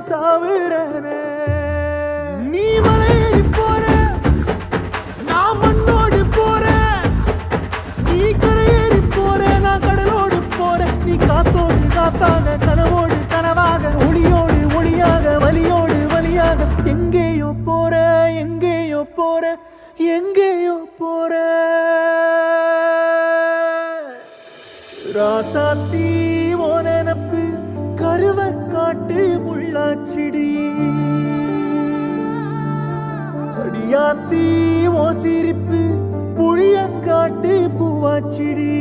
சாவுறனே நீ மலையேறி போற நான் மண்ணோடு போறேன் நீ கரையேறி போற நான் கடலோடு போறேன் நீ காத்தோடு காத்தாக கனவோடு கனவாக ஒளியோடு ஒளியாக வலியோடு வலியாக எங்கேயோ போற எங்கேயோ போற எங்கேயோ போற ராசாத்தி ஓ நினப்பு கருவ காட்டு முள்ளாச்சிடி அடியாத்தி ஓ சிரிப்பு புளியங்காட்டு பூவாச்சிடி